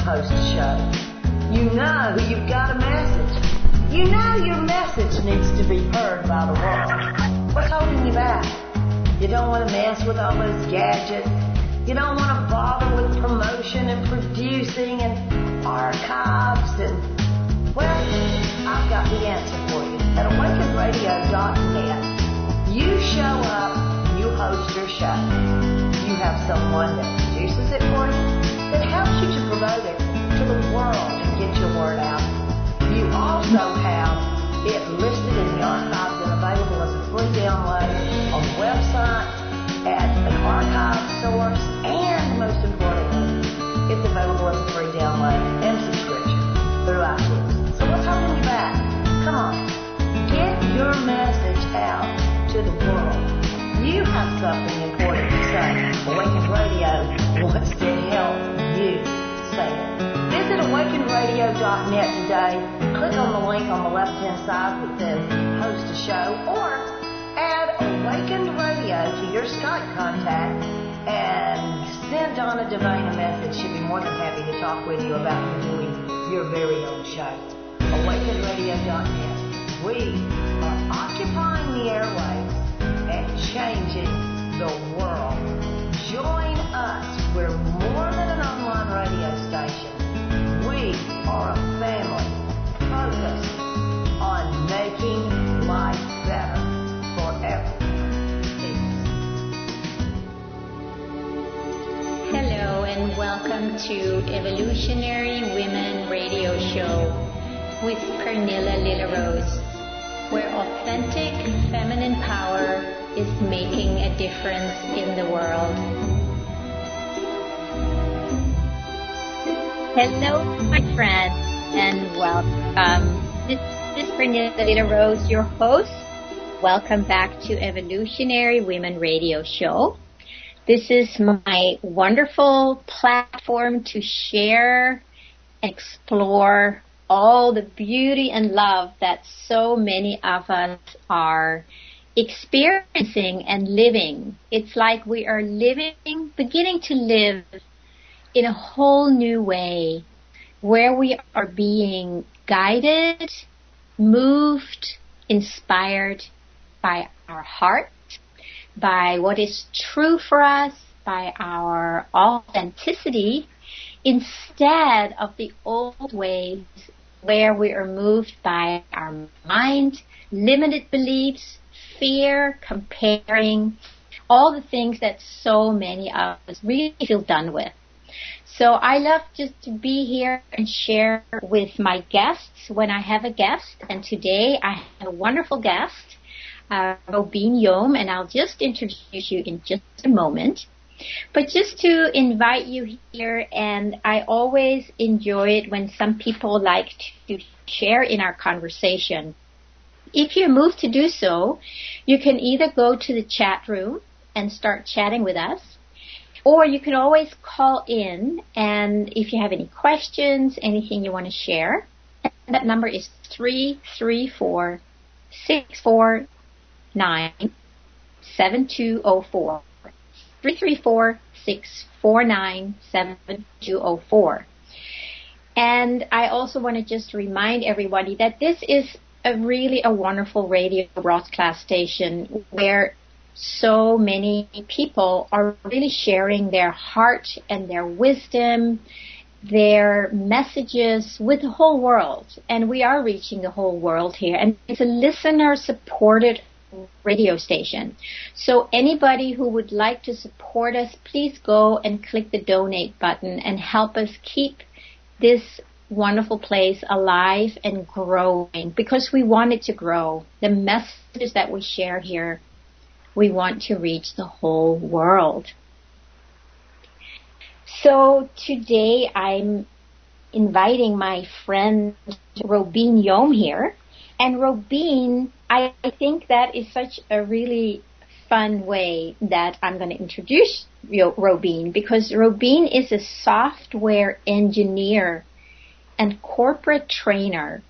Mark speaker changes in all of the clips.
Speaker 1: host a show. You know you've got a message. You know your message needs to be heard by the world. What's holding you back? You don't want to mess with all those gadgets. You don't want to bother with promotion and producing and archives and, well, I've got the answer for you. At awakenradio.net, you show up, you host your show. You have someone that produces it for you, that helps you to promote it to the world and get your word out. You also have it listed in the archives and available as a free download on the website, at an archive source, and most importantly, it's available as a free download and subscription through iTunes. So what's holding you back? Come on, get your message out to the world. You have something important to say. Awakened Radio wants to help you say it. Visit awakenradio.net today. Click on the link on the left-hand side that says host a show, or add Awakened Radio to your Skype contact and send Donna Devane a message. She'll be more than happy to talk with you about you doing your very own show. awakenradio.net. We are occupying the airwaves and changing the world. Join us. We're more than an online radio station. We are a family focused on making life better for everyone.
Speaker 2: Hello and welcome to Evolutionary Women Radio Show with Pernilla Lila Rose, where authentic feminine power is making a difference in the world. Hello, my friends, and welcome. This is Pernilla Lila Rose, your host. Welcome back to Evolutionary Women Radio Show. This is my wonderful platform to share, explore all the beauty and love that so many of us are experiencing and living. It's like we are beginning to live in a whole new way, where we are being guided, moved, inspired by our heart, by what is true for us, by our authenticity, instead of the old ways where we are moved by our mind, limited beliefs, fear, comparing, all the things that so many of us really feel done with. So I love just to be here and share with my guests when I have a guest. And today I have a wonderful guest, Robin Yom, and I'll just introduce you in just a moment. But just to invite you here, and I always enjoy it when some people like to share in our conversation. If you're moved to do so, you can either go to the chat room and start chatting with us, or you can always call in, and if you have any questions, anything you want to share, that number is 334-649-7204. 334-649-7204. And I also want to just remind everybody that this is really a wonderful radio broadcast station where so many people are really sharing their heart and their wisdom, their messages with the whole world. And we are reaching the whole world here. And it's a listener-supported radio station. So anybody who would like to support us, please go and click the donate button and help us keep this wonderful place alive and growing, because we want it to grow. The messages that we share here, we want to reach the whole world. So today I'm inviting my friend Robin Yom here. And Robin, I think that is such a really fun way that I'm going to introduce Robin, because Robin is a software engineer and corporate trainer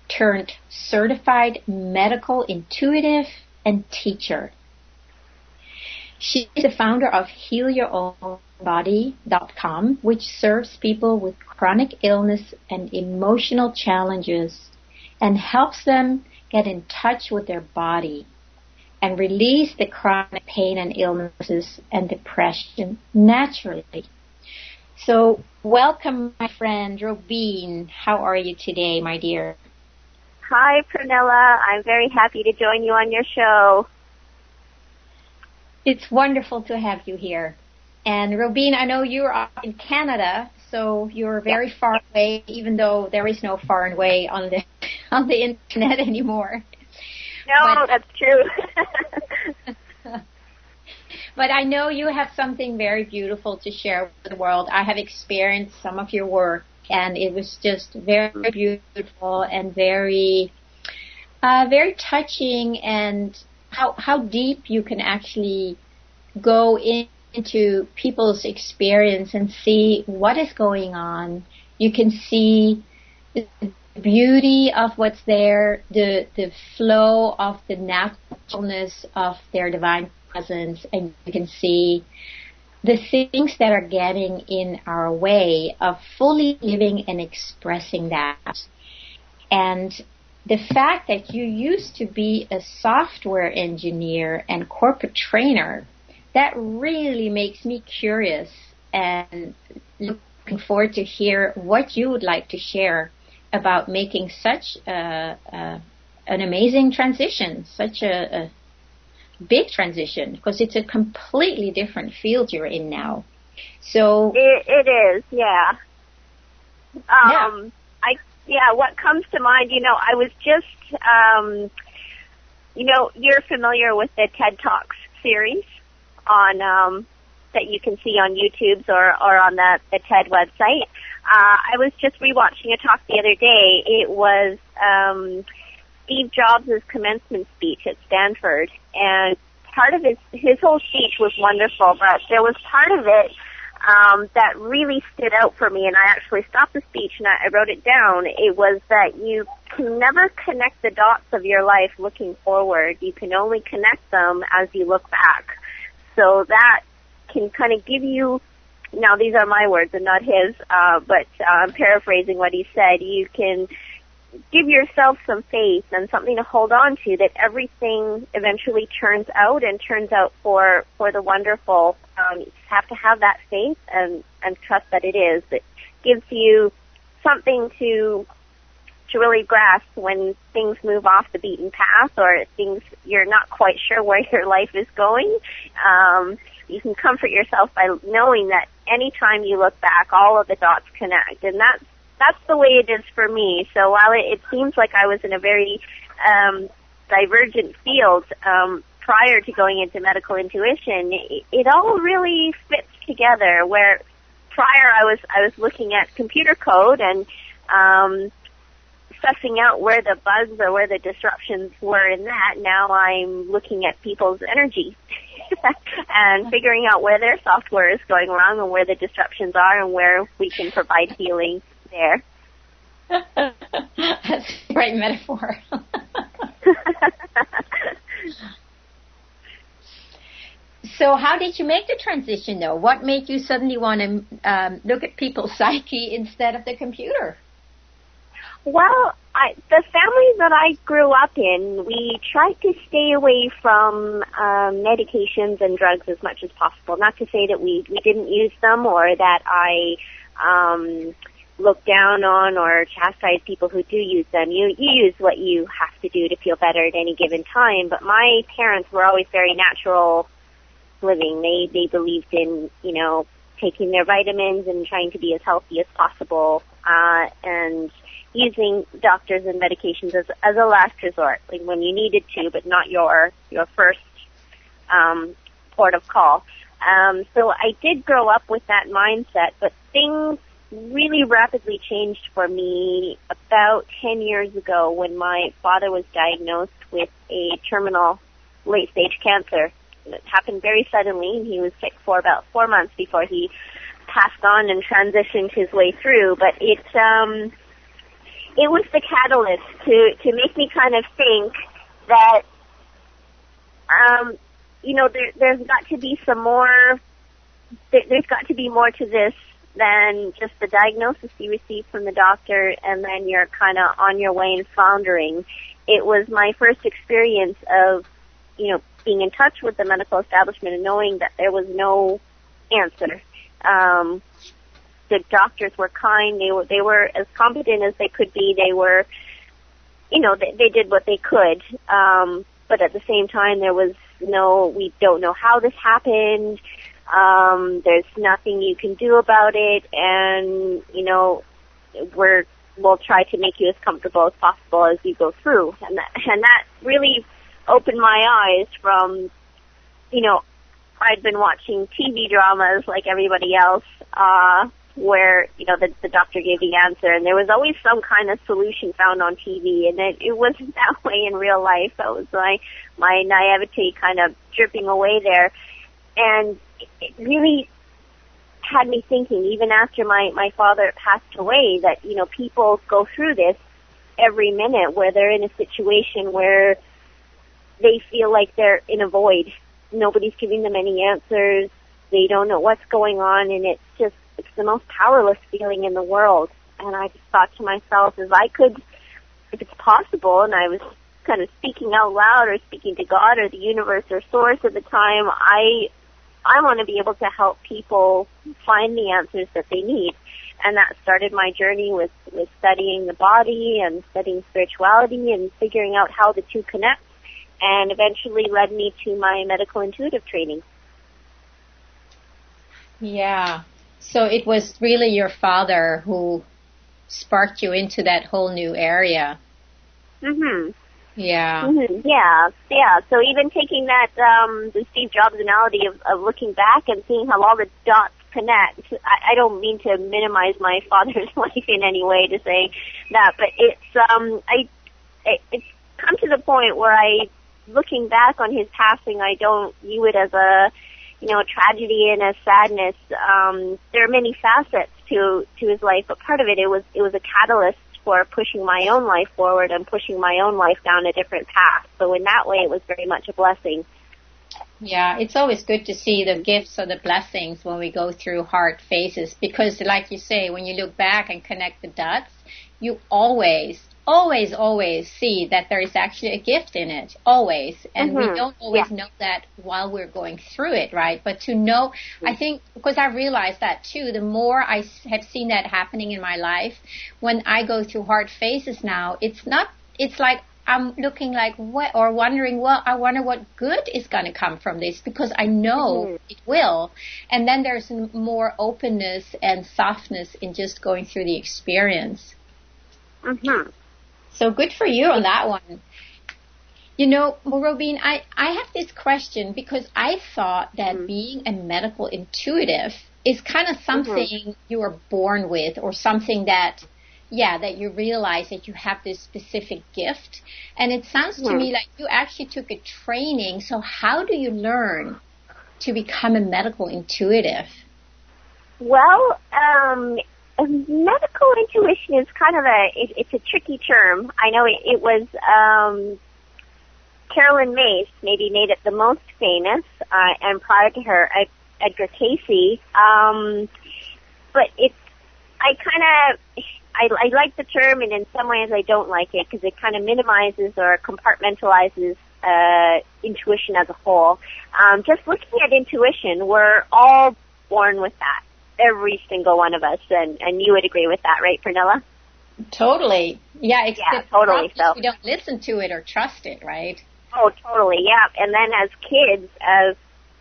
Speaker 2: turned certified medical intuitive and teacher. She is the founder of Heal Your Own mindbody.com, which serves people with chronic illness and emotional challenges and helps them get in touch with their body and release the chronic pain and illnesses and depression naturally. So welcome, my friend Robin. How are you today, my dear?
Speaker 3: Hi, Pernilla. I'm very happy to join you on your show.
Speaker 2: It's wonderful to have you here. And Robin, I know you're up in Canada, so you're very far away, even though there is no far away on the internet anymore.
Speaker 3: No, that's true.
Speaker 2: But I know you have something very beautiful to share with the world. I have experienced some of your work, and it was just very beautiful and very touching, and how deep you can actually go into people's experience and see what is going on. You can see the beauty of what's there, the flow of the naturalness of their divine presence, and you can see the things that are getting in our way of fully living and expressing that. And the fact that you used to be a software engineer and corporate trainer, that really makes me curious and looking forward to hear what you would like to share about making such an amazing transition, such a big transition, because it's a completely different field you're in now. So
Speaker 3: it is, yeah. What comes to mind, I was just, you're familiar with the TED Talks series on that you can see on YouTube or on the TED website. I was just rewatching a talk the other day. It was Steve Jobs' commencement speech at Stanford, and part of his whole speech was wonderful, but there was part of it that really stood out for me, and I actually stopped the speech and I wrote it down. It was that you can never connect the dots of your life looking forward. You can only connect them as you look back. So that can kind of give you, now these are my words and not his, but I'm paraphrasing what he said. You can give yourself some faith and something to hold on to, that everything eventually turns out for the wonderful. You just have to have that faith and trust that it is. It gives you something to really grasp when things move off the beaten path, or things you're not quite sure where your life is going. You can comfort yourself by knowing that anytime you look back, all of the dots connect, and that's the way it is for me. So while it seems like I was in a very divergent field prior to going into medical intuition, it all really fits together. Where prior I was looking at computer code and sussing out where the bugs or where the disruptions were in that. Now I'm looking at people's energy and figuring out where their software is going wrong and where the disruptions are and where we can provide healing there.
Speaker 2: That's a great metaphor. So how did you make the transition, though? What made you suddenly want to look at people's psyche instead of the computer?
Speaker 3: Well, the family that I grew up in, we tried to stay away from medications and drugs as much as possible. Not to say that we didn't use them or that I look down on or chastise people who do use them. You use what you have to do to feel better at any given time. But my parents were always very natural living. They believed in, taking their vitamins and trying to be as healthy as possible, and using doctors and medications as a last resort, like when you needed to, but not your first port of call. So I did grow up with that mindset, but things really rapidly changed for me about 10 years ago when my father was diagnosed with a terminal late-stage cancer. It happened very suddenly. He was sick for about 4 months before he passed on and transitioned his way through, but it was the catalyst to make me kind of think that, there's got to be some more there's got to be more to this than just the diagnosis you receive from the doctor and then you're kind of on your way and floundering. It was my first experience of, being in touch with the medical establishment and knowing that there was no answer. The doctors were kind. They were as competent as they could be. They were, they did what they could. But at the same time, there was we don't know how this happened. There's nothing you can do about it. And, we'll try to make you as comfortable as possible as you go through. And that really opened my eyes from, I'd been watching TV dramas like everybody else, where, the doctor gave the answer, and there was always some kind of solution found on TV, and it wasn't that way in real life. That was my naivety kind of dripping away there. And it really had me thinking, even after my father passed away, that, people go through this every minute where they're in a situation where they feel like they're in a void. Nobody's giving them any answers. They don't know what's going on, and it's the most powerless feeling in the world. And I just thought to myself, if it's possible, and I was kind of speaking out loud or speaking to God or the universe or source at the time, I want to be able to help people find the answers that they need. And that started my journey with studying the body and studying spirituality and figuring out how the two connect, and eventually led me to my medical intuitive training.
Speaker 2: Yeah. So it was really your father who sparked you into that whole new area.
Speaker 3: Mhm.
Speaker 2: Yeah.
Speaker 3: Mm-hmm. Yeah. So even taking that, the Steve Jobs analogy of looking back and seeing how all the dots connect, I don't mean to minimize my father's life in any way to say that, but it's come to the point where looking back on his passing, I don't view it as a tragedy and a sadness. There are many facets to his life, but part of it was a catalyst for pushing my own life forward and pushing my own life down a different path. So in that way, it was very much a blessing.
Speaker 2: Yeah, it's always good to see the gifts or the blessings when we go through hard phases, because like you say, when you look back and connect the dots, you always see that there is actually a gift in it, always. And we don't always know that while we're going through it, right? But to know, I think, because I've realized that too, the more I have seen that happening in my life, when I go through hard phases now, it's like I'm looking like wondering, I wonder what good is going to come from this, because I know it will. And then there's more openness and softness in just going through the experience.
Speaker 3: Mm-hmm.
Speaker 2: So good for you on that one. Robin, I have this question, because I thought that being a medical intuitive is kind of something you are born with, or something that you realize that you have this specific gift. And it sounds to me like you actually took a training. So how do you learn to become a medical intuitive?
Speaker 3: Well, medical intuition is kind of it's a tricky term. I know it was Carolyn Mace maybe made it the most famous, and prior to her, Edgar Cayce. But I like the term, and in some ways I don't like it, because it kind of minimizes or compartmentalizes intuition as a whole. Just looking at intuition, we're all born with that. Every single one of us, and you would agree with that, right, Pernilla?
Speaker 2: Totally. Yeah,
Speaker 3: totally. So
Speaker 2: we don't listen to it or trust it, right?
Speaker 3: Oh, totally, yeah. And then as kids, as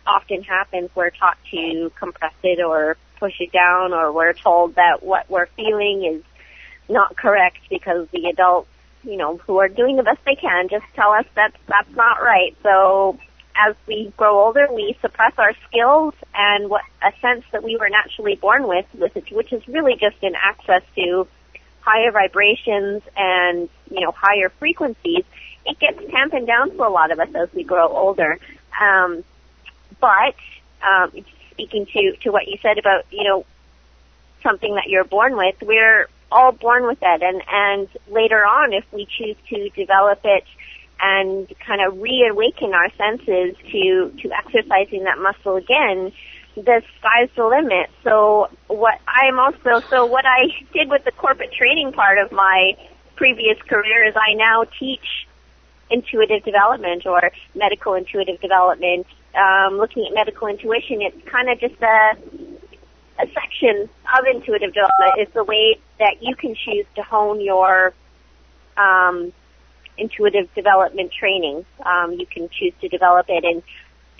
Speaker 3: often happens, we're taught to compress it or push it down, or we're told that what we're feeling is not correct because the adults, who are doing the best they can, just tell us that's not right. So as we grow older, we suppress our skills and a sense that we were naturally born with it, which is really just an access to higher vibrations and, higher frequencies. It gets tampened down for a lot of us as we grow older. But speaking to what you said about, something that you're born with, we're all born with it. And later on, if we choose to develop it and kind of reawaken our senses to exercising that muscle again, the sky's the limit. So what I did with the corporate training part of my previous career is I now teach intuitive development or medical intuitive development. Looking at medical intuition, it's kind of just a section of intuitive development. It's the way that you can choose to hone your intuitive development training. You can choose to develop it, and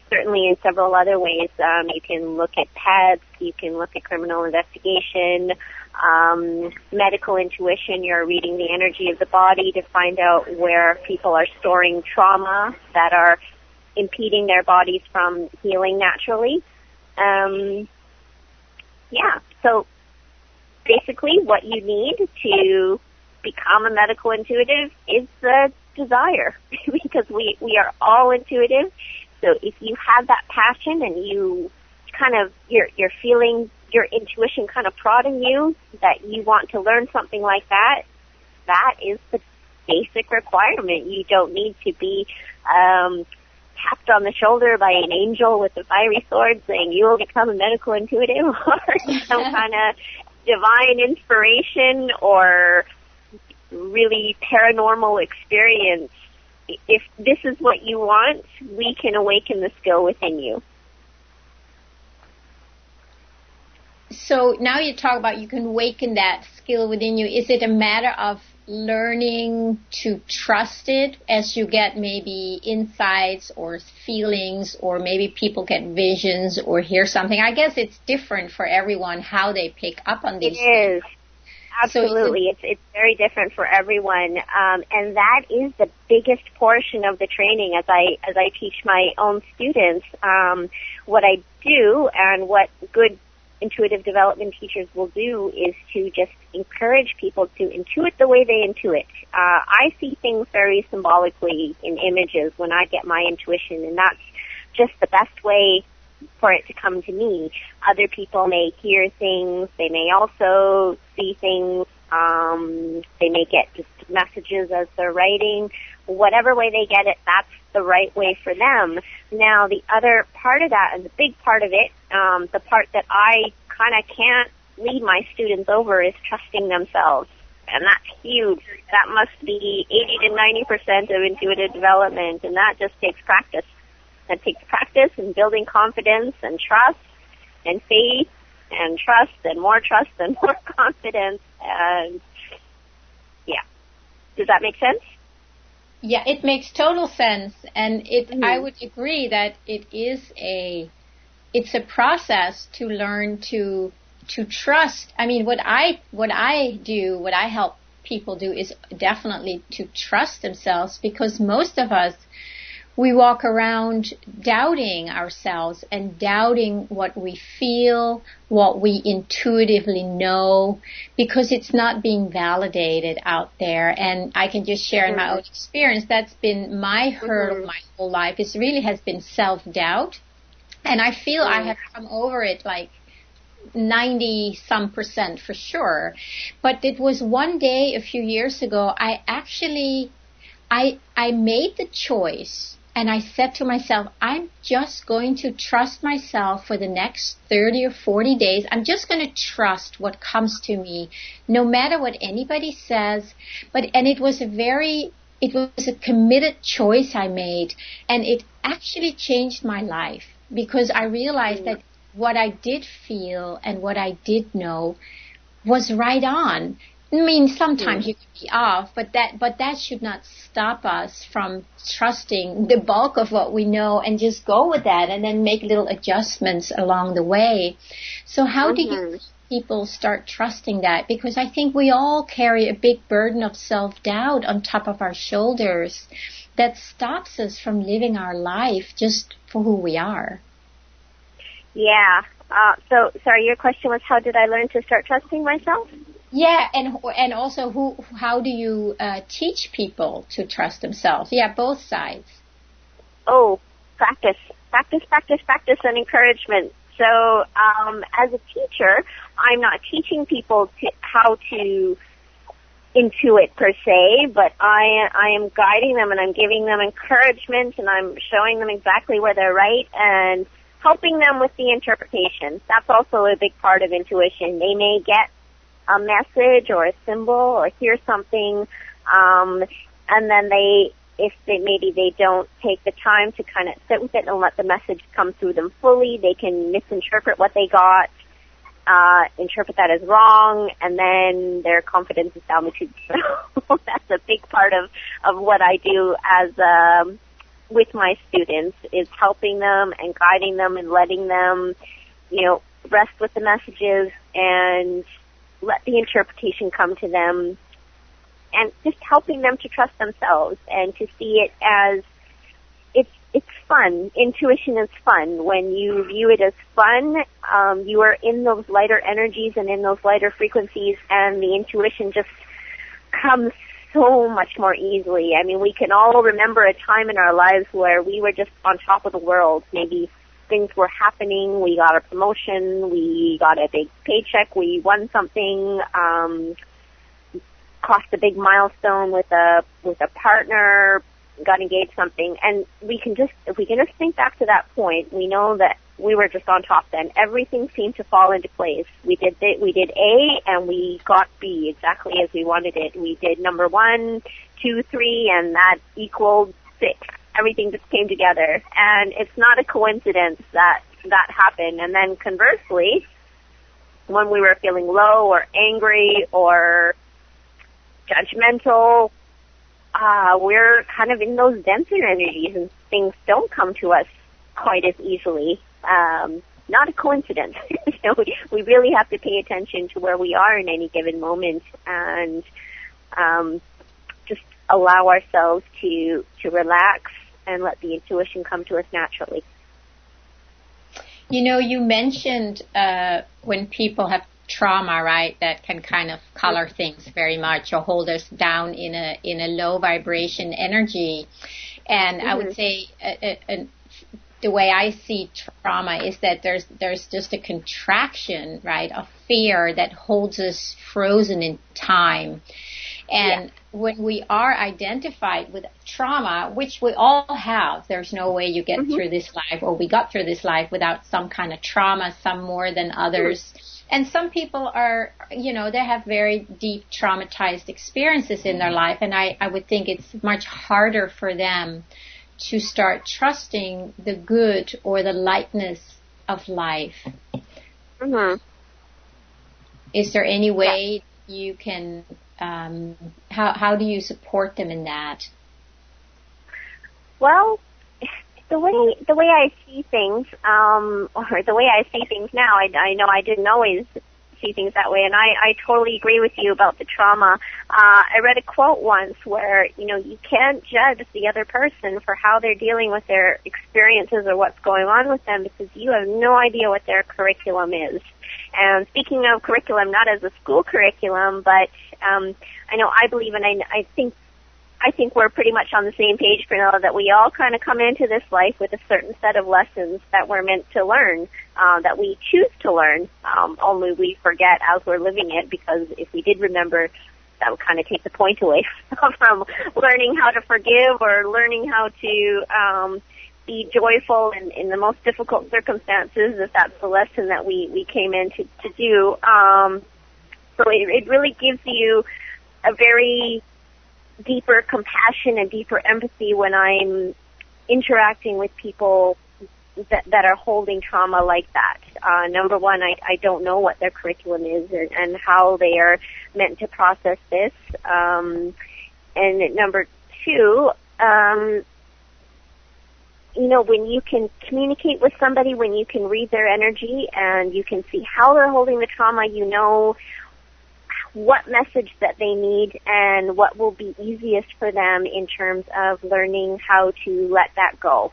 Speaker 3: certainly in several other ways. You can look at pets, you can look at criminal investigation, medical intuition. You're reading the energy of the body to find out where people are storing trauma that are impeding their bodies from healing naturally. So basically what you need to become a medical intuitive is the desire, because we are all intuitive. So if you have that passion and you kind of, you're feeling your intuition kind of prodding you that you want to learn something like that, that is the basic requirement. You don't need to be tapped on the shoulder by an angel with a fiery sword saying you will become a medical intuitive, or some kind of divine inspiration or really paranormal experience. If this is what you want, we can awaken the skill within you.
Speaker 2: So now you talk about you can awaken that skill within you. Is it a matter of learning to trust it as you get maybe insights or feelings, or maybe people get visions or hear something? I guess it's different for everyone how they pick up on these things.
Speaker 3: It is. Absolutely. So it's very different for everyone. And that is the biggest portion of the training as I teach my own students. What I do and what good intuitive development teachers will do is to just encourage people to intuit the way they intuit. I see things very symbolically in images when I get my intuition, and that's just the best way for it to come to me. Other people may hear things. They may also see things. They may get just messages as they're writing. Whatever way they get it, that's the right way for them. Now, the other part of that, and the big part of it, the part that I kind of can't lead my students over, is trusting themselves. And that's huge. That must be 80 to 90% of intuitive development, and that just takes practice. That takes practice and building confidence and trust and faith and trust and more confidence. And yeah. Does that make sense?
Speaker 2: Yeah, it makes total sense. And I would agree that it's a process to learn to trust. I mean, what I help people do is definitely to trust themselves, because most of us, we walk around doubting ourselves and doubting what we feel, what we intuitively know, because it's not being validated out there. And I can just share in my own experience, that's been my hurdle my whole life. It really has been self-doubt. And I feel I have come over it like 90% for sure. But it was one day a few years ago, I made the choice. And I said to myself, I'm just going to trust myself for the next 30 or 40 days. I'm just going to trust what comes to me, no matter what anybody says. And it was a committed choice I made. And it actually changed my life, because I realized that what I did feel and what I did know was right on. I mean, sometimes you can be off, but that should not stop us from trusting the bulk of what we know and just go with that and then make little adjustments along the way. So how do you people start trusting that? Because I think we all carry a big burden of self-doubt on top of our shoulders that stops us from living our life just for who we are.
Speaker 3: Yeah. So, sorry, your question was, how did I learn to start trusting myself?
Speaker 2: Yeah, and also how do you teach people to trust themselves? Yeah, both sides.
Speaker 3: Oh, practice, and encouragement. So, as a teacher, I'm not teaching people how to intuit per se, but I am guiding them, and I'm giving them encouragement, and I'm showing them exactly where they're right and helping them with the interpretation. That's also a big part of intuition. They may get a message or a symbol or hear something, and then maybe they don't take the time to kind of sit with it and let the message come through them fully, they can misinterpret what they got, interpret that as wrong, and then their confidence is down the tube. So that's a big part of what I do as with my students, is helping them and guiding them and letting them, rest with the messages and let the interpretation come to them, and just helping them to trust themselves and to see it as it's fun. Intuition is fun. When you view it as fun, you are in those lighter energies and in those lighter frequencies, and the intuition just comes so much more easily. I mean, we can all remember a time in our lives where we were just on top of the world. Maybe things were happening, we got a promotion, we got a big paycheck, we won something, crossed a big milestone with a partner, got engaged, something, and if we can just think back to that point, we know that we were just on top then. Everything seemed to fall into place. We did A and we got B exactly as we wanted it. We did number 1, 2, 3, and that equaled 6. Everything just came together, and it's not a coincidence that happened. And then conversely, when we were feeling low or angry or judgmental, we're kind of in those denser energies, and things don't come to us quite as easily. Not a coincidence. We really have to pay attention to where we are in any given moment, and just allow ourselves to relax and let the intuition come to us naturally.
Speaker 2: You mentioned when people have trauma, right, that can kind of color things very much or hold us down in a low vibration energy. And I would say the way I see trauma is that there's just a contraction, right, of fear that holds us frozen in time. And when we are identified with trauma, which we all have, there's no way you get through this life, or we got through this life without some kind of trauma, some more than others. And some people are, they have very deep traumatized experiences in their life, and I would think it's much harder for them to start trusting the good or the lightness of life. Is there any way you can, how do you support them in that?
Speaker 3: Well, the way I see things, or the way I see things now, I know I didn't always see things that way, and I totally agree with you about the trauma. I read a quote once where, you can't judge the other person for how they're dealing with their experiences or what's going on with them, because you have no idea what their curriculum is. And speaking of curriculum, not as a school curriculum, but I know I believe, and I think we're pretty much on the same page, Pernilla, that we all kind of come into this life with a certain set of lessons that we're meant to learn, that we choose to learn, only we forget as we're living it, because if we did remember, that would kind of take the point away from learning how to forgive or learning how to be joyful in the most difficult circumstances, if that's the lesson that we came in to do. So it really gives you a very deeper compassion and deeper empathy when I'm interacting with people that are holding trauma like that. Number one, I don't know what their curriculum is and how they are meant to process this. And number two, when you can communicate with somebody, when you can read their energy and you can see how they're holding the trauma, you know what message that they need and what will be easiest for them in terms of learning how to let that go.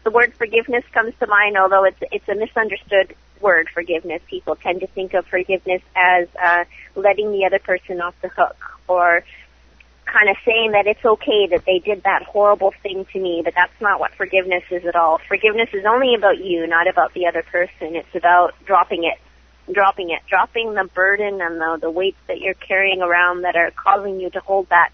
Speaker 3: The word forgiveness comes to mind, although it's a misunderstood word, forgiveness. People tend to think of forgiveness as letting the other person off the hook, or kind of saying that it's okay that they did that horrible thing to me, but that's not what forgiveness is at all. Forgiveness is only about you, not about the other person. It's about dropping the burden and the weights that you're carrying around that are causing you to hold that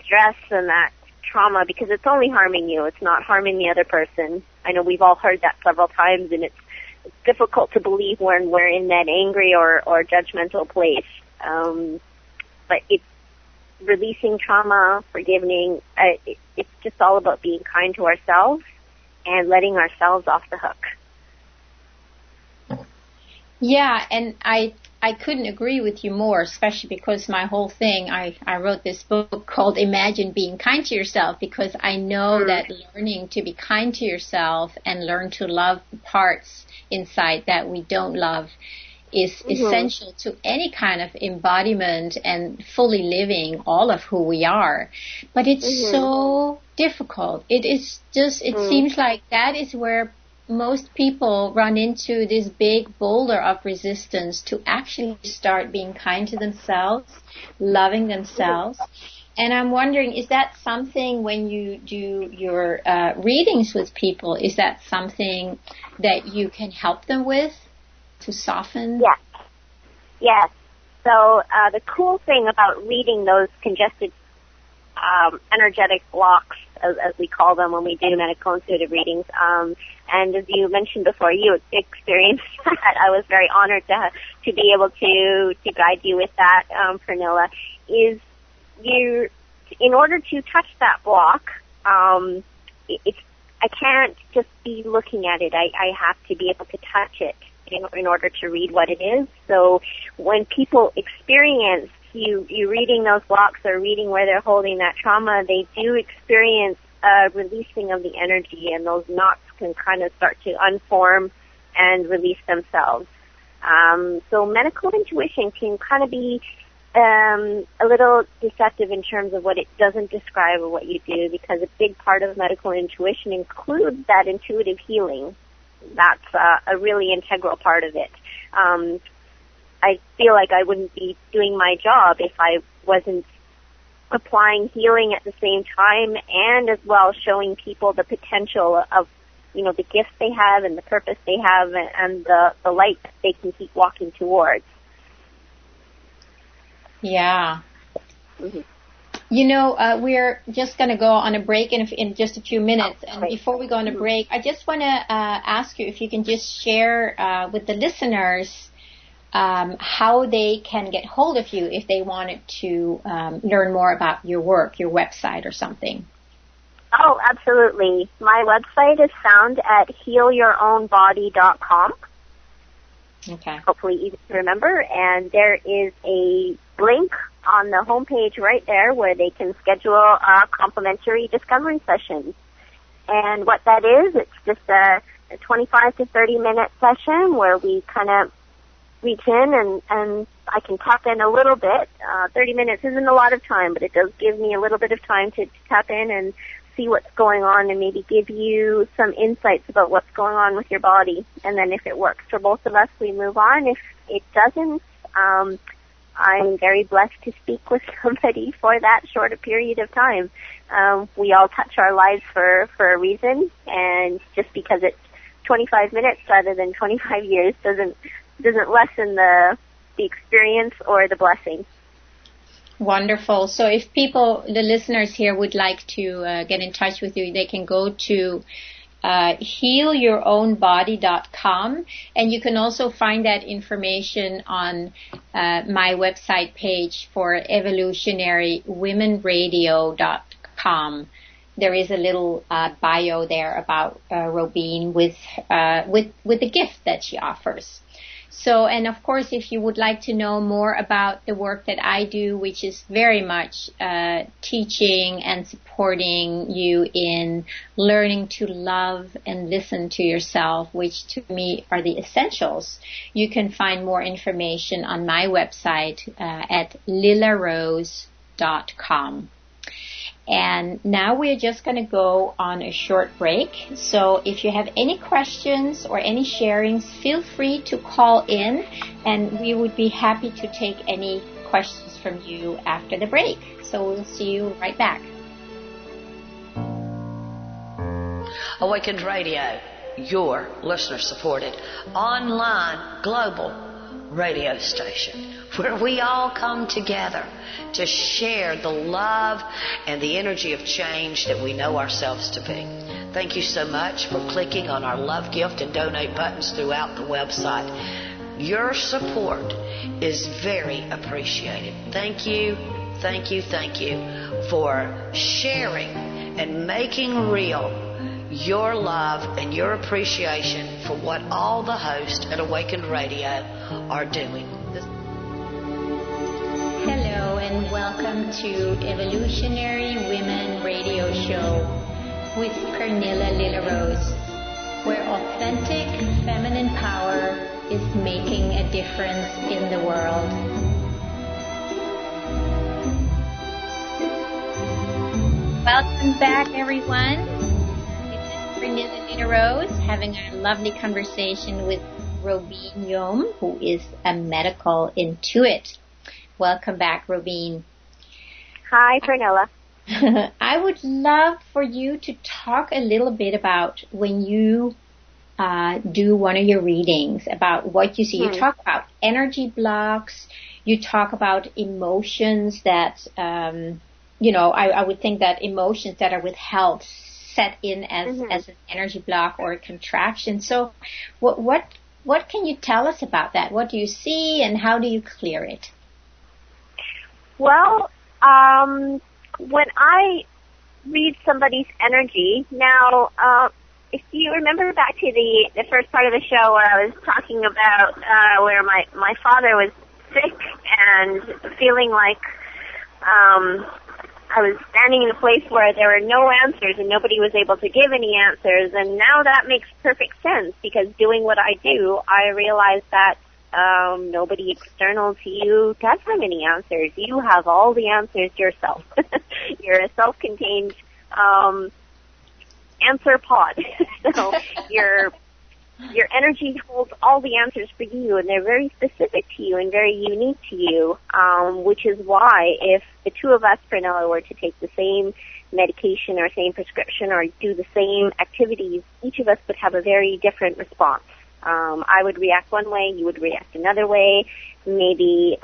Speaker 3: stress and that trauma because it's only harming you. It's not harming the other person. I know we've all heard that several times, and it's difficult to believe when we're in that angry or judgmental place. But it's releasing trauma, forgiving. It's just all about being kind to ourselves and letting ourselves off the hook.
Speaker 2: Yeah, and I couldn't agree with you more, especially because my whole thing, I wrote this book called Imagine Being Kind to Yourself, because I know that learning to be kind to yourself and learn to love the parts inside that we don't love is essential to any kind of embodiment and fully living all of who we are. But it's so difficult. It is just, it seems like that is where most people run into this big boulder of resistance to actually start being kind to themselves, loving themselves. And I'm wondering, is that something when you do your readings with people, is that something that you can help them with to soften?
Speaker 3: Yes. Yes. So the cool thing about reading those congested energetic blocks, as we call them when we do medical intuitive readings, and as you mentioned before, you experienced that. I was very honored to be able to guide you with that, Pernilla, is in order to touch that block, I can't just be looking at it. I have to be able to touch it in order to read what it is. So when people experience you reading those blocks or reading where they're holding that trauma, they do experience releasing of the energy, and those knots can kind of start to unform and release themselves. So medical intuition can kind of be a little deceptive in terms of what it doesn't describe or what you do, because a big part of medical intuition includes that intuitive healing. That's a really integral part of it. I feel like I wouldn't be doing my job if I wasn't applying healing at the same time, and as well showing people the potential of, the gifts they have and the purpose they have and the light that they can keep walking towards.
Speaker 2: Yeah. We're just going to go on a break in just a few minutes. And before we go on a break, I just want to ask you if you can just share with the listeners how they can get hold of you if they wanted to learn more about your work, your website or something.
Speaker 3: Oh, absolutely. My website is found at healyourownbody.com.
Speaker 2: Okay.
Speaker 3: Hopefully easy to remember. And there is a link on the homepage right there where they can schedule a complimentary discovery session. And what that is, it's just a 25 to 30-minute session where we kind of reach in and I can tap in a little bit. 30 minutes isn't a lot of time, but it does give me a little bit of time to tap in and see what's going on and maybe give you some insights about what's going on with your body. And then if it works for both of us, we move on. If it doesn't, I'm very blessed to speak with somebody for that shorter period of time. We all touch our lives for a reason, and just because it's 25 minutes rather than 25 years doesn't lessen the experience or the blessing.
Speaker 2: Wonderful. So if people, the listeners here, would like to get in touch with you, they can go to healyourownbody.com, and you can also find that information on my website page for evolutionarywomenradio.com. There is a little bio there about Robin with the gift that she offers. So, and of course, if you would like to know more about the work that I do, which is very much teaching and supporting you in learning to love and listen to yourself, which to me are the essentials, you can find more information on my website at lilarose.com. And now we're just going to go on a short break. So if you have any questions or any sharings, feel free to call in, and we would be happy to take any questions from you after the break. So we'll see you right back.
Speaker 1: Awakened Radio, your listener supported, online, global, radio station where we all come together to share the love and the energy of change that we know ourselves to be. Thank you so much for clicking on our love gift and donate buttons throughout the website. Your support is very appreciated. Thank you, thank you, thank you for sharing and making real your love and your appreciation for what all the hosts at Awakened Radio are doing.
Speaker 2: Hello and welcome to Evolutionary Women Radio Show with Pernilla Lila Rose, where authentic feminine power is making a difference in the world. Welcome back, everyone. Pernilla Lila Rose having a lovely conversation with Robin Yom, who is a medical intuit. Welcome back, Robin.
Speaker 3: Hi, Pernilla.
Speaker 2: I would love for you to talk a little bit about when you do one of your readings, about what you see. You talk about energy blocks. You talk about emotions that, I would think that emotions that are withheld set in as an energy block or a contraction. So what can you tell us about that? What do you see and how do you clear it?
Speaker 3: Well, when I read somebody's energy, now, if you remember back to the first part of the show where I was talking about where my father was sick and feeling like I was standing in a place where there were no answers and nobody was able to give any answers, and now that makes perfect sense because doing what I do, I realize that nobody external to you does have any answers. You have all the answers yourself. You're a self-contained answer pod. So your energy holds all the answers for you, and they're very specific to you and very unique to you, which is why if the two of us, Pernilla, were to take the same medication or same prescription or do the same activities, each of us would have a very different response. I would react one way, you would react another way. Maybe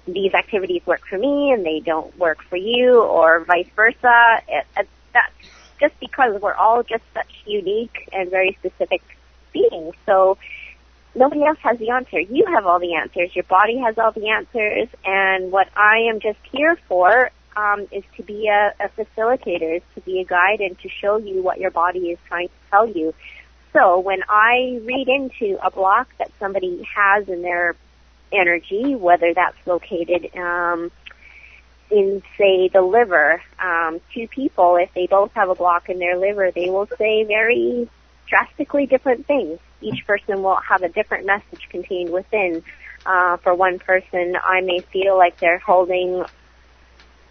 Speaker 3: these activities work for me and they don't work for you, or vice versa. That's just because we're all just such unique and very specific beings. So nobody else has the answer. You have all the answers. Your body has all the answers. And what I am just here for is to be a facilitator, is to be a guide and to show you what your body is trying to tell you. So when I read into a block that somebody has in their energy, whether that's located in, say, the liver, two people, if they both have a block in their liver, they will say very drastically different things. Each person will have a different message contained within. For one person, I may feel like they're holding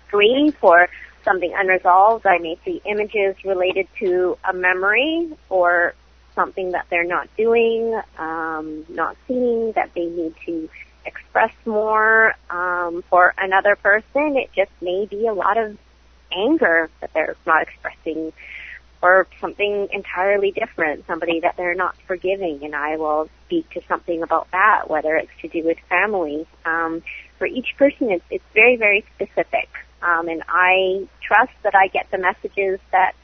Speaker 3: grief or something unresolved. I may see images related to a memory or something that they're not doing, not seeing, that they need to express more. For another person, it just may be a lot of anger that they're not expressing, or something entirely different, somebody that they're not forgiving, and I will speak to something about that, whether it's to do with family. For each person, it's very, very specific, and I trust that I get the messages that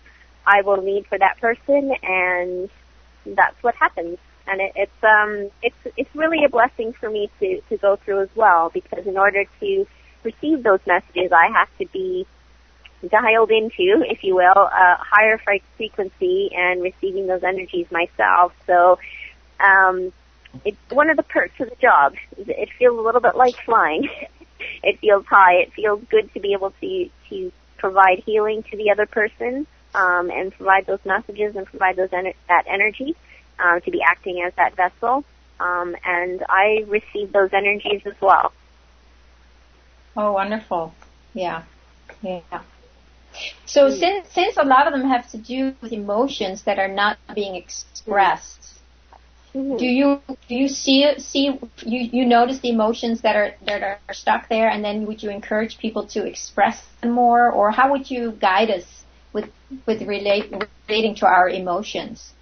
Speaker 3: I will need for that person, and that's what happens. And it's really a blessing for me to go through as well, because in order to receive those messages, I have to be dialed into, if you will, a higher frequency and receiving those energies myself. So it's one of the perks of the job. It feels a little bit like flying. It feels high. It feels good to be able to provide healing to the other person, and provide those messages and provide that energy, to be acting as that vessel. And I receive those energies as well.
Speaker 2: Oh, wonderful. Yeah. So since a lot of them have to do with emotions that are not being expressed, do you see you notice the emotions that are stuck there, and then would you encourage people to express them more, or how would you guide us with relating to our emotions?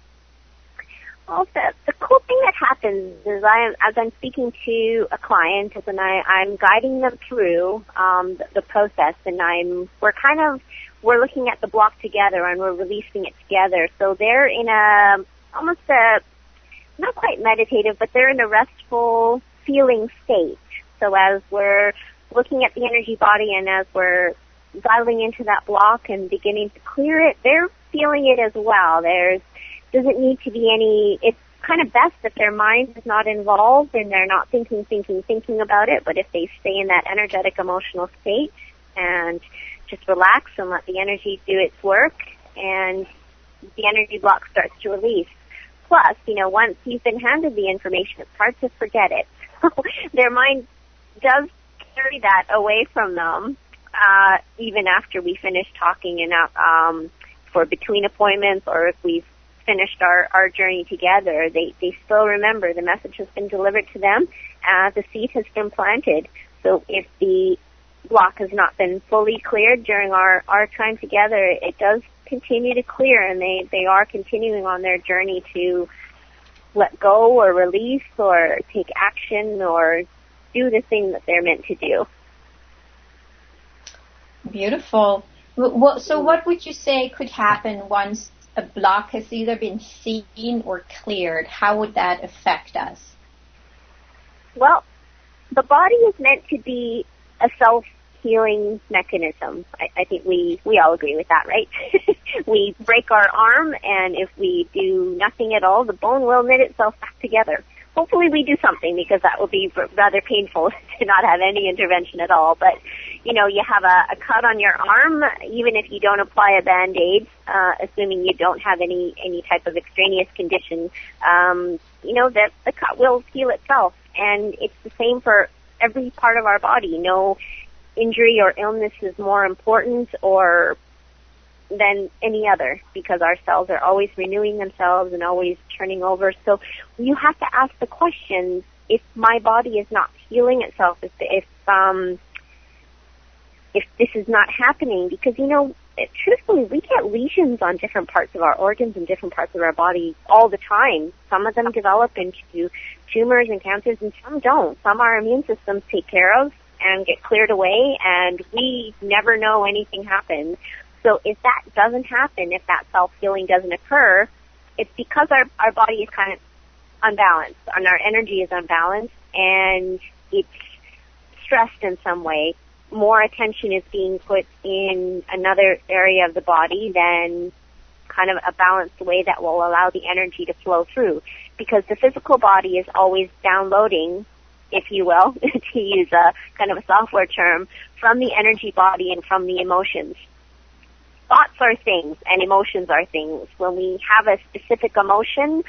Speaker 3: Well, the cool thing that happens is as I'm speaking to a client, and I'm guiding them through the process, and we're looking at the block together, and we're releasing it together. So they're in almost not quite meditative, but they're in a restful feeling state. So as we're looking at the energy body and as we're dialing into that block and beginning to clear it, they're feeling it as well. Doesn't need to be it's kind of best if their mind is not involved and they're not thinking about it, but if they stay in that energetic emotional state and just relax and let the energy do its work, and the energy block starts to release. Plus, once you've been handed the information, it's hard to forget it. Their mind does carry that away from them, even after we finish talking and for between appointments, or if we've finished our journey together, they still remember the message has been delivered to them, the seed has been planted. So if the block has not been fully cleared during our time together, it does continue to clear, and they are continuing on their journey to let go or release or take action or do the thing that they're meant to do.
Speaker 2: Beautiful. So what would you say could happen once a block has either been seen or cleared? How would that affect us?
Speaker 3: Well, the body is meant to be a self-healing mechanism. I think we all agree with that, right? We break our arm, and if we do nothing at all, the bone will knit itself back together. Hopefully we do something, because that would be rather painful to not have any intervention at all. But, you have a cut on your arm, even if you don't apply a Band-Aid, assuming you don't have any type of extraneous condition, that the cut will heal itself. And it's the same for every part of our body. No injury or illness is more important than any other, because our cells are always renewing themselves and always turning over. So you have to ask the question, if my body is not healing itself, if this is not happening, because, truthfully, we get lesions on different parts of our organs and different parts of our body all the time. Some of them develop into tumors and cancers, and some don't. Some our immune systems take care of and get cleared away, and we never know anything happened. So if that doesn't happen, if that self-healing doesn't occur, it's because our body is kind of unbalanced, and our energy is unbalanced, and it's stressed in some way. More attention is being put in another area of the body than kind of a balanced way that will allow the energy to flow through. Because the physical body is always downloading, if you will, to use a kind of a software term, from the energy body and from the emotions. Thoughts are things, and emotions are things. When we have a specific emotion,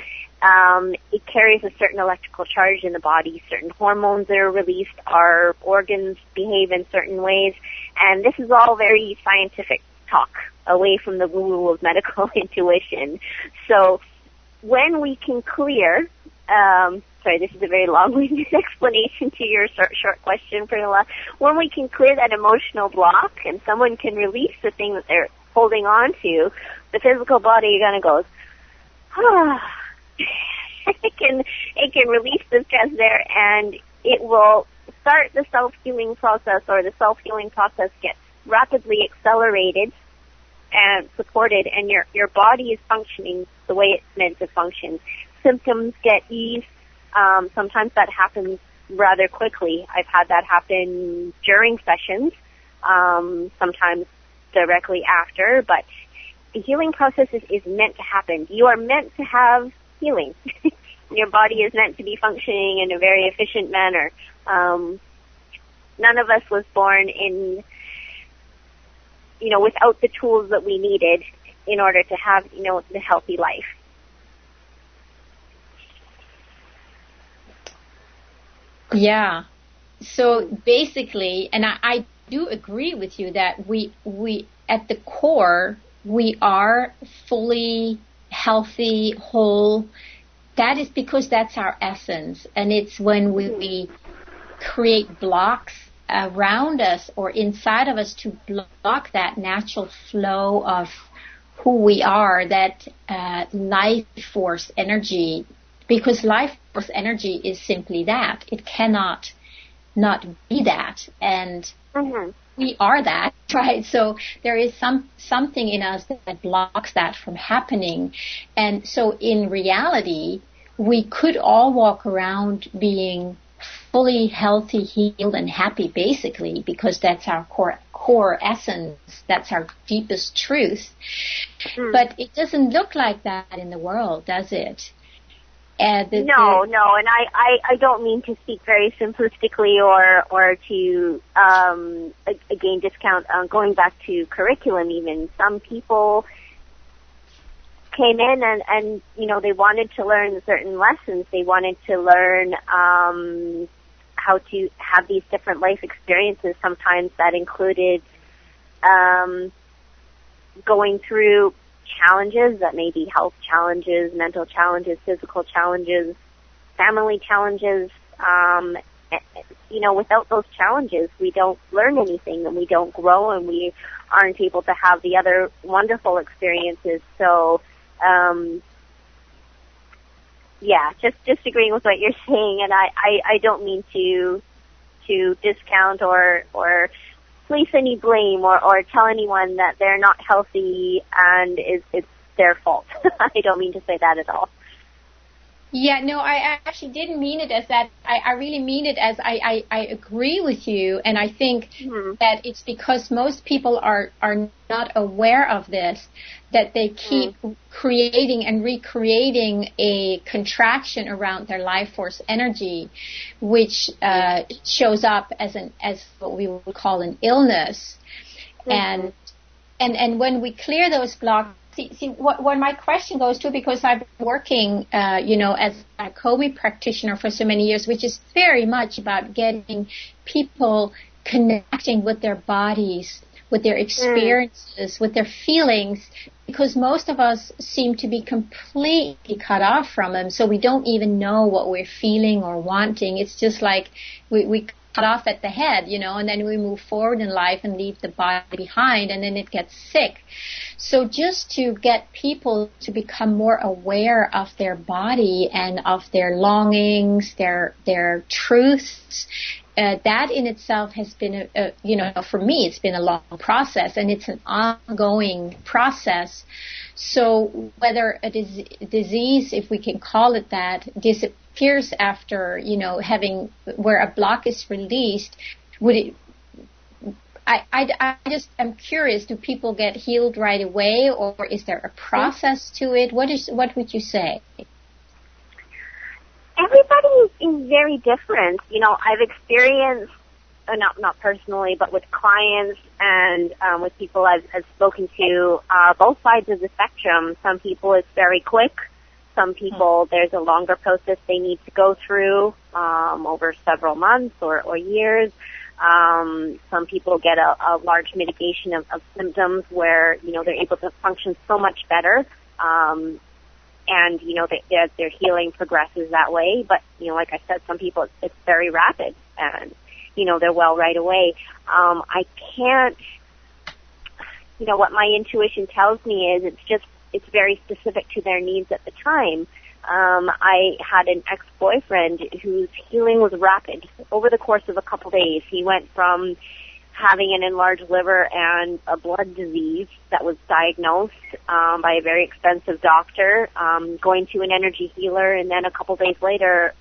Speaker 3: it carries a certain electrical charge in the body. Certain hormones that are released, our organs behave in certain ways, and this is all very scientific talk, away from the woo-woo of medical intuition. So when we can clear, sorry, this is a very long-winded explanation to your short question, Pranila. When we can clear that emotional block and someone can release the thing that they're holding on to, the physical body kind of goes, it can release the stress there, and it will start the self-healing process, or the self-healing process gets rapidly accelerated and supported, and your body is functioning the way it's meant to function. Symptoms get eased. Sometimes that happens rather quickly. I've had that happen during sessions, sometimes directly after, but the healing process is meant to happen. You are meant to have healing. Your body is meant to be functioning in a very efficient manner. None of us was born without the tools that we needed in order to have, the healthy life.
Speaker 2: Yeah. So basically, and I do agree with you that we at the core, we are fully healthy, whole. That is because that's our essence. And it's when we create blocks around us or inside of us to block that natural flow of who we are, that life force energy, because life force energy is simply that. It cannot not be that. And we are that, right? So there is something in us that blocks that from happening. And so in reality, we could all walk around being fully healthy, healed, and happy, basically, because that's our core essence. That's our deepest truth. But it doesn't look like that in the world, does it?
Speaker 3: No, and I don't mean to speak very simplistically or to again discount going back to curriculum. Even some people came in and they wanted to learn certain lessons. They wanted to learn how to have these different life experiences. Sometimes that included going through challenges that may be health challenges, mental challenges, physical challenges, family challenges. Without those challenges, we don't learn anything and we don't grow and we aren't able to have the other wonderful experiences. So, just agreeing with what you're saying, and I don't mean to discount or place any blame or tell anyone that they're not healthy and it's their fault. I don't mean to say that at all.
Speaker 2: Yeah, no, I actually didn't mean it as that. I really mean it as I agree with you, and I think that it's because most people are not aware of this, that they keep creating and recreating a contraction around their life force energy, which shows up as what we would call an illness. And when we clear those blocks, see what my question goes to, because I've been working, as a Komi practitioner for so many years, which is very much about getting people connecting with their bodies, with their experiences, with their feelings, because most of us seem to be completely cut off from them, so we don't even know what we're feeling or wanting. It's just like we cut off at the head, and then we move forward in life and leave the body behind, and then it gets sick. So just to get people to become more aware of their body and of their longings, their truths, that in itself has been, for me, it's been a long process, and it's an ongoing process. So whether a disease, if we can call it that, disappears after, having, where a block is released, would it, I just am curious, do people get healed right away, or is there a process to it? What would you say?
Speaker 3: Everybody is very different. I've experienced, not personally, but with clients and with people I've spoken to, both sides of the spectrum. Some people it's very quick. Some people there's a longer process they need to go through over several months or years. Some people get a large mitigation of symptoms where, they're able to function so much better. And, their healing progresses that way. But, like I said, some people it's very rapid and, they're well right away. I can't, what my intuition tells me is it's very specific to their needs at the time. I had an ex-boyfriend whose healing was rapid. Over the course of a couple days, he went from having an enlarged liver and a blood disease that was diagnosed by a very expensive doctor, going to an energy healer, and then a couple days later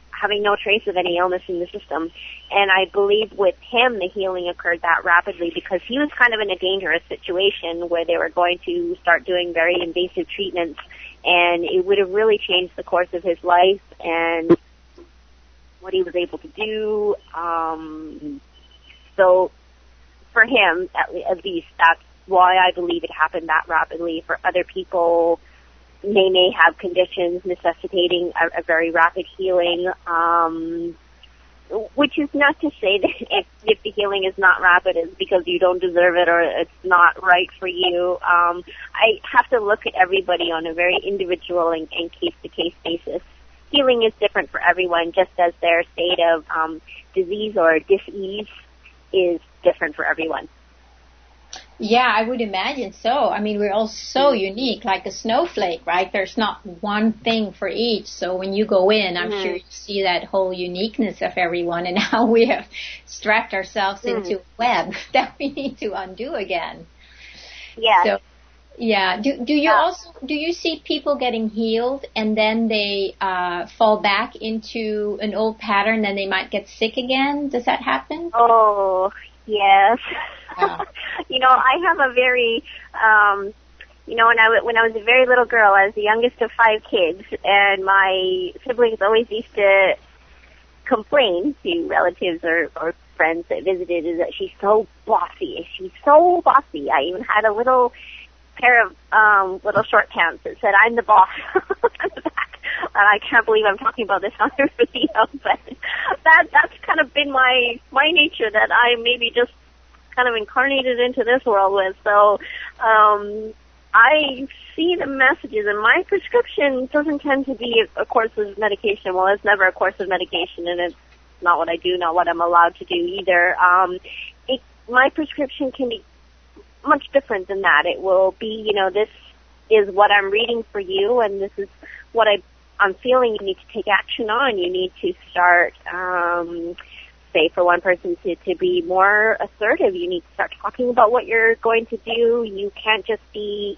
Speaker 3: having no trace of any illness in the system. And I believe with him the healing occurred that rapidly because he was kind of in a dangerous situation where they were going to start doing very invasive treatments, and it would have really changed the course of his life and what he was able to do. So for him, at least, that's why I believe it happened that rapidly. For other people, they may have conditions necessitating a very rapid healing, which is not to say that if the healing is not rapid, it's because you don't deserve it or it's not right for you. I have to look at everybody on a very individual and case-to-case basis. Healing is different for everyone, just as their state of disease or dis-ease is different for everyone.
Speaker 2: Yeah, I would imagine so. I mean, we're all so unique, like a snowflake, right? There's not one thing for each. So when you go in, I'm sure you see that whole uniqueness of everyone and how we have strapped ourselves into a web that we need to undo again.
Speaker 3: Yeah.
Speaker 2: So, yeah. Do you see people getting healed and then they fall back into an old pattern, then they might get sick again? Does that happen?
Speaker 3: Oh, yes.
Speaker 2: Yeah.
Speaker 3: I have a very, when I was a very little girl, I was the youngest of 5 kids, and my siblings always used to complain to relatives or friends that visited is that she's so bossy. She's so bossy. I even had a little pair of little short pants that said, "I'm the boss" on the back. And I can't believe I'm talking about this on the radio, but that's kind of been my nature that I maybe just kind of incarnated into this world with. So I see the messages, and my prescription doesn't tend to be a course of medication. Well, it's never a course of medication, and it's not what I do, not what I'm allowed to do either. My prescription can be much different than that. It will be, this is what I'm reading for you, and this is what I'm feeling you need to take action on. You need to start, say for one person to be more assertive, you need to start talking about what you're going to do. You can't just be,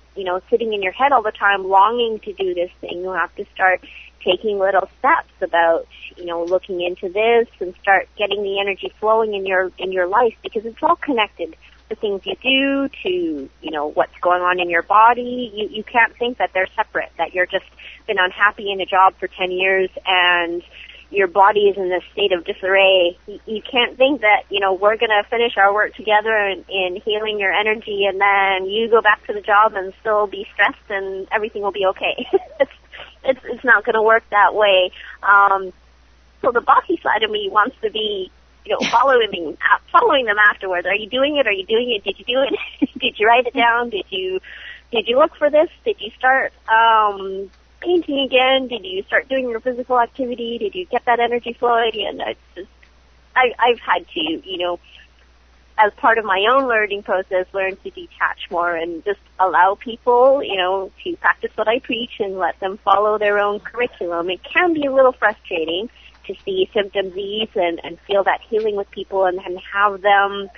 Speaker 3: sitting in your head all the time longing to do this thing. You have to start taking little steps about, looking into this and start getting the energy flowing in your life, because it's all connected. The things you do to, what's going on in your body. You can't think that they're separate, that you're just been unhappy in a job for 10 years and your body is in a state of disarray. You can't think that, we're going to finish our work together in healing your energy and then you go back to the job and still be stressed and everything will be okay. It's not going to work that way. So the bossy side of me wants to be, following them afterwards. Are you doing it? Are you doing it? Did you do it? Did you write it down? Did you look for this? Did you start painting again? Did you start doing your physical activity? Did you get that energy flowing? And I've had to, as part of my own learning process, learn to detach more and just allow people, to practice what I preach and let them follow their own curriculum. It can be a little frustrating to see symptoms ease and feel that healing with people and have them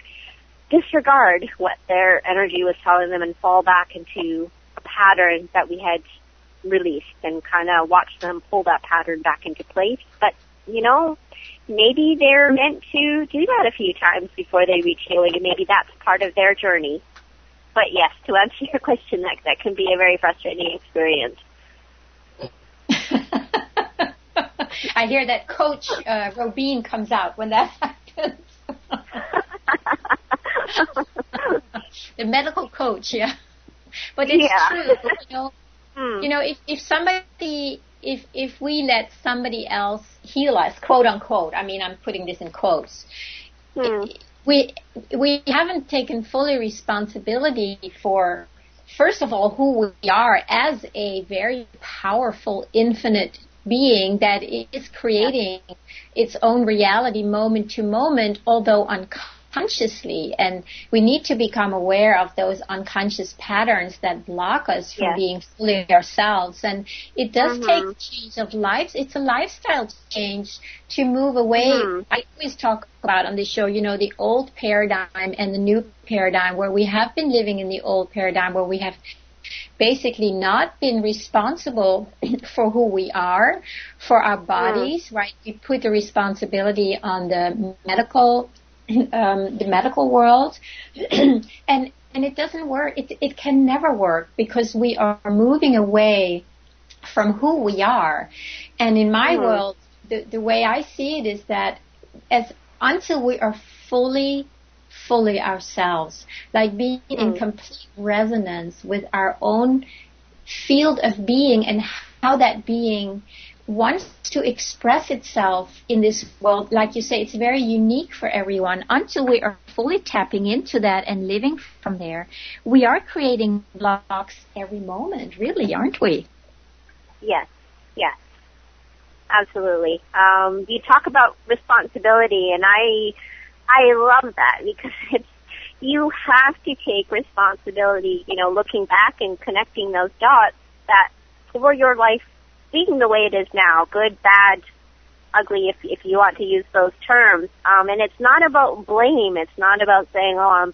Speaker 3: disregard what their energy was telling them and fall back into a pattern that we had released and kind of watch them pull that pattern back into place. But, maybe they're meant to do that a few times before they reach healing, and maybe that's part of their journey. But yes, to answer your question, that can be a very frustrating experience.
Speaker 2: I hear that Coach Robin comes out when that happens. The medical coach, yeah. But it's true, if somebody, if we let somebody else heal us, quote unquote, I mean, I'm putting this in quotes, we haven't taken fully responsibility for, first of all, who we are as a very powerful, infinite being that is creating its own reality moment to moment, although unconsciously. And we need to become aware of those unconscious patterns that block us from being fully ourselves. And it does take a change of life. It's a lifestyle change to move away. I always talk about on this show, the old paradigm and the new paradigm, where we have been living in the old paradigm, where we have basically not been responsible for who we are, for our bodies, right? We put the responsibility on the medical world, and it doesn't work. It can never work, because we are moving away from who we are. And in my world, the way I see it is that until we are fully ourselves, like being in complete resonance with our own field of being and how that being wants to express itself in this world. Like you say, it's very unique for everyone. Until we are fully tapping into that and living from there, we are creating blocks every moment, really, aren't we?
Speaker 3: Yes, absolutely. You talk about responsibility, and I love that, because you have to take responsibility, looking back and connecting those dots that for your life being the way it is now, good, bad, ugly, if you want to use those terms. And it's not about blame. It's not about saying, oh, I'm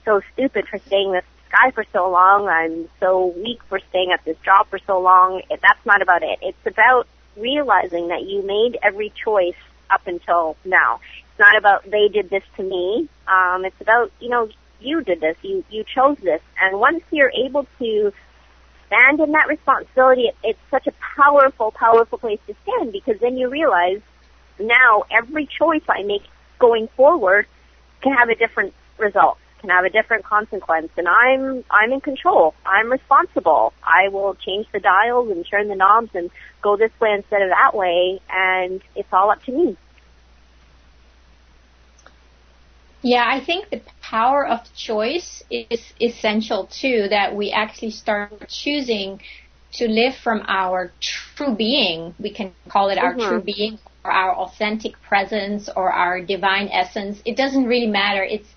Speaker 3: so stupid for staying in this guy for so long. I'm so weak for staying at this job for so long. That's not about it. It's about realizing that you made every choice up until now. It's not about they did this to me. It's about, you did this. You chose this. And once you're able to stand in that responsibility, it's such a powerful, powerful place to stand, because then you realize now every choice I make going forward can have a different result, can have a different consequence, and I'm in control. I'm responsible. I will change the dials and turn the knobs and go this way instead of that way, and it's all up to me.
Speaker 2: Yeah, I think the power of choice is essential too, that we actually start choosing to live from our true being. We can call it our true being, or our authentic presence, or our divine essence. It doesn't really matter. It's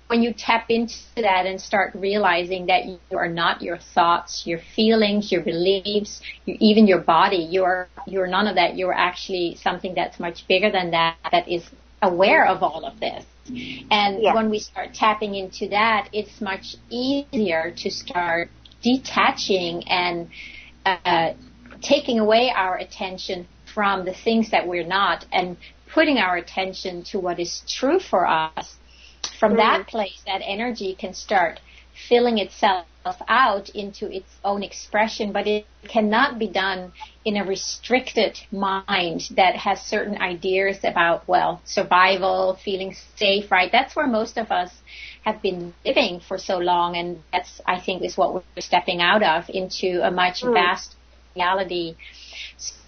Speaker 2: when you tap into that and start realizing that you are not your thoughts, your feelings, your beliefs, even your body. You're none of that. You're actually something that's much bigger than that, that is aware of all of this. And when we start tapping into that, it's much easier to start detaching and taking away our attention from the things that we're not, and putting our attention to what is true for us. From that place, that energy can start filling itself out into its own expression, but it cannot be done in a restricted mind that has certain ideas about, survival, feeling safe, right? That's where most of us have been living for so long, and that's, I think, is what we're stepping out of into a much vast reality.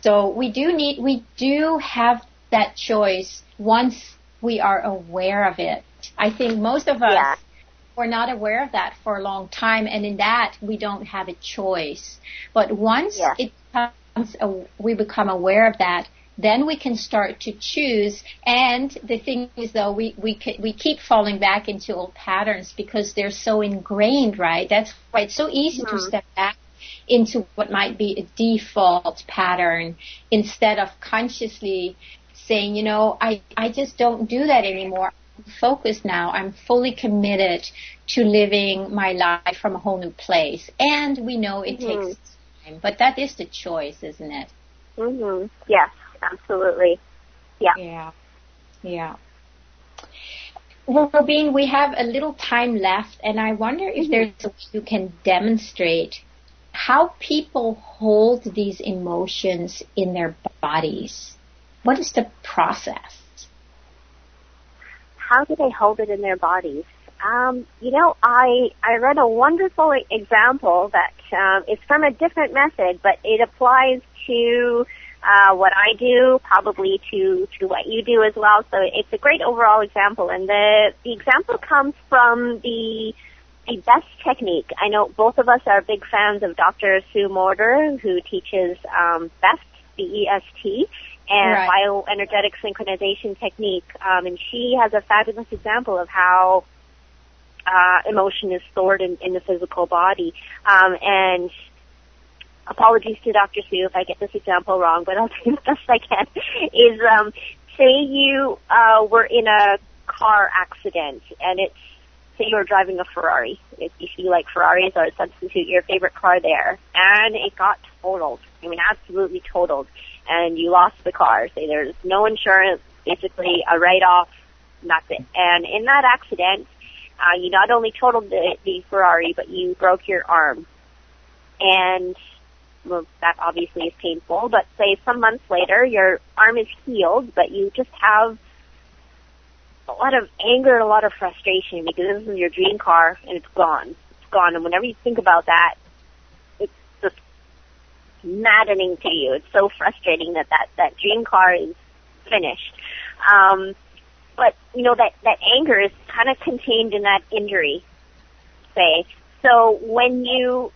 Speaker 2: So we do have that choice once we are aware of it. I think most of us were not aware of that for a long time, and in that we don't have a choice. But once we become aware of that, then we can start to choose. And the thing is, though, we keep falling back into old patterns because they're so ingrained, right? That's why it's so easy to step back into what might be a default pattern instead of consciously saying, I just don't do that anymore. I'm focused now. I'm fully committed to living my life from a whole new place. And we know it takes time, but that is the choice, isn't it?
Speaker 3: Yes, absolutely. Yeah.
Speaker 2: Well, Robin, we have a little time left, and I wonder if there's a way you can demonstrate how people hold these emotions in their bodies. What is the process?
Speaker 3: How do they hold it in their bodies? I read a wonderful example that is from a different method, but it applies to what I do, probably to what you do as well. So it's a great overall example, and the example comes from the BEST technique. I know both of us are big fans of Dr. Sue Morter, who teaches BEST, B-E-S-T, and bioenergetic synchronization technique. And she has a fabulous example of how emotion is stored in the physical body. And apologies to Dr. Sue if I get this example wrong, but I'll do the best I can, is say you were in a car accident, and say you were driving a Ferrari. If you like Ferraris, or substitute your favorite car there, and it got totaled. I mean, absolutely totaled. And you lost the car. Say there's no insurance, basically a write-off, and that's it. And in that accident, you not only totaled the Ferrari, but you broke your arm. And, well, that obviously is painful, but say some months later, your arm is healed, but you just have a lot of anger and a lot of frustration because this is your dream car, and it's gone. It's gone, and whenever you think about that, it's just maddening to you. It's so frustrating that dream car is finished. But, that anger is kind of contained in that injury, say. So when you,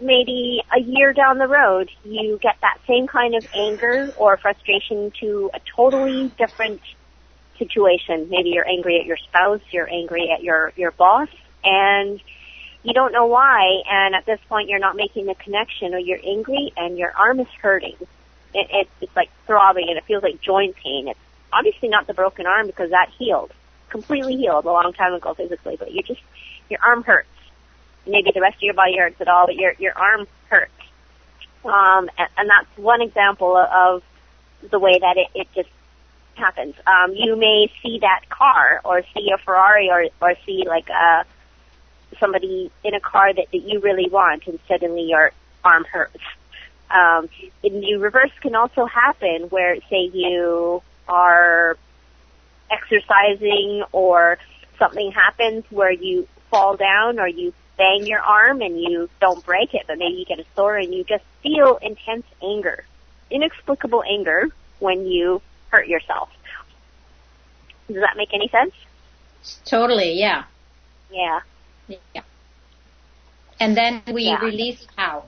Speaker 3: maybe a year down the road, you get that same kind of anger or frustration to a totally different situation. Maybe you're angry at your spouse, you're angry at your boss, and you don't know why, and at this point you're not making the connection, or you're angry and your arm is hurting. It's like throbbing, and it feels like joint pain. It's obviously not the broken arm, because that healed, completely healed a long time ago physically, but your arm hurts. Maybe the rest of your body hurts at all, but your arm hurts. And that's one example of the way that it just happens. You may see that car, or see a Ferrari, or see like somebody in a car that you really want, and suddenly your arm hurts. In the reverse can also happen, where, say, you are exercising, or something happens where you fall down, or you bang your arm and you don't break it, but maybe you get a sore, and you just feel intense anger, inexplicable anger, when you hurt yourself. Does that make any sense?
Speaker 2: Totally, yeah.
Speaker 3: Yeah.
Speaker 2: Yeah. And then we release how?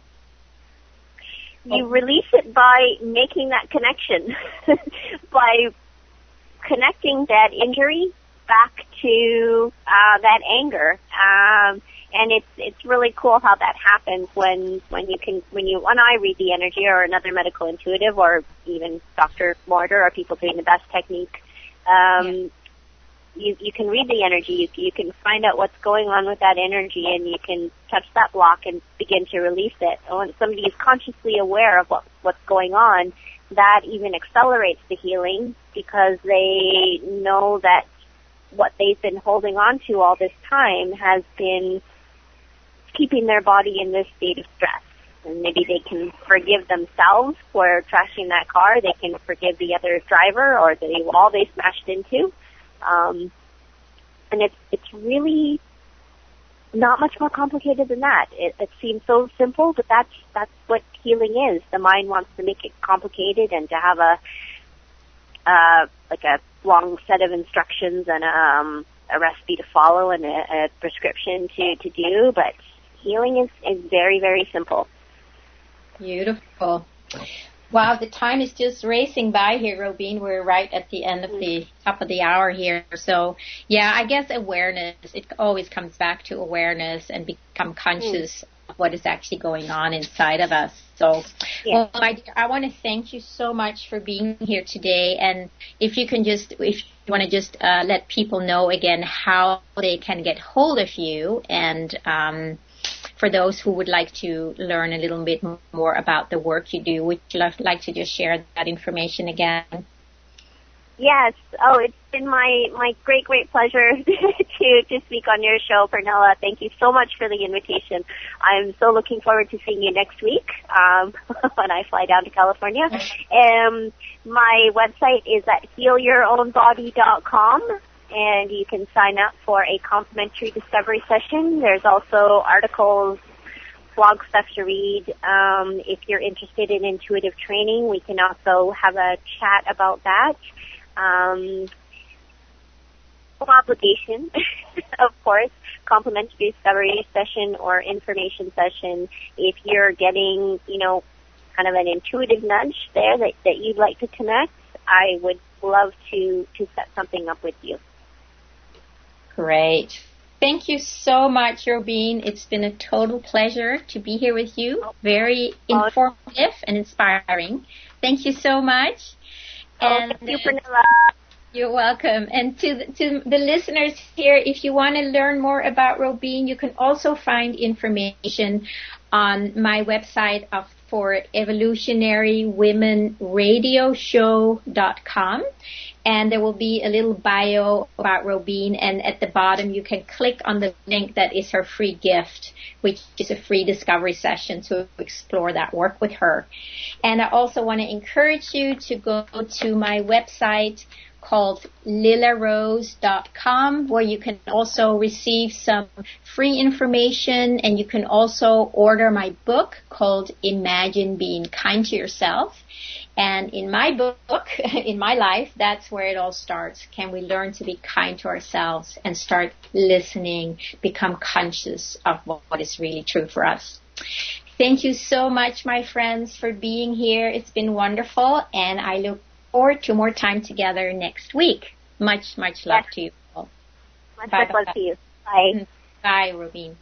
Speaker 3: You release it by making that connection, by connecting that injury back to that anger. And it's really cool how that happens when I read the energy, or another medical intuitive, or even Dr. Mortar, or people doing the best technique. You can read the energy, you can find out what's going on with that energy, and you can touch that block and begin to release it. And when somebody is consciously aware of what's going on, that even accelerates the healing, because they know that what they've been holding on to all this time has been keeping their body in this state of stress. And maybe they can forgive themselves for trashing that car, they can forgive the other driver, or the wall they smashed into. And it's really not much more complicated than that. It seems so simple, but that's what healing is. The mind wants to make it complicated, and to have a long set of instructions, and a recipe to follow, and a prescription to do. But healing is very, very simple.
Speaker 2: Beautiful. Wow, the time is just racing by here, Robin. We're right at the end of the top of the hour here. So, yeah, I guess awareness, it always comes back to awareness, and become conscious of what is actually going on inside of us. So, well, my dear, I want to thank you so much for being here today. And if you want to just let people know again how they can get hold of you, and for those who would like to learn a little bit more about the work you do, would you like to just share that information again?
Speaker 3: Yes. Oh, it's been my great pleasure to speak on your show, Pernilla. Thank you so much for the invitation. I'm so looking forward to seeing you next week when I fly down to California. My website is at healyourownbody.com. And you can sign up for a complimentary discovery session. There's also articles, blog stuff to read. If you're interested in intuitive training, we can also have a chat about that. No obligation, of course, complimentary discovery session or information session. If you're getting, kind of an intuitive nudge there that you'd like to connect, I would love to set something up with you.
Speaker 2: Great. Thank you so much, Robin. It's been a total pleasure to be here with you. Very informative and inspiring. Thank you so much.
Speaker 3: And thank you, Pernilla.
Speaker 2: You're welcome. And to the listeners here, if you want to learn more about Robin, you can also find information on my website for evolutionarywomenradioshow.com. And there will be a little bio about Robin, and at the bottom you can click on the link that is her free gift, which is a free discovery session to explore that work with her. And I also want to encourage you to go to my website called lilarose.com, where you can also receive some free information, and you can also order my book called Imagine Being Kind to Yourself. And in my book, in my life, that's where it all starts. Can we learn to be kind to ourselves and start listening, become conscious of what is really true for us? Thank you so much, my friends, for being here. It's been wonderful, and I look forward to more time together next week. Much love to you all.
Speaker 3: Much love to you. Bye.
Speaker 2: Bye, Robin.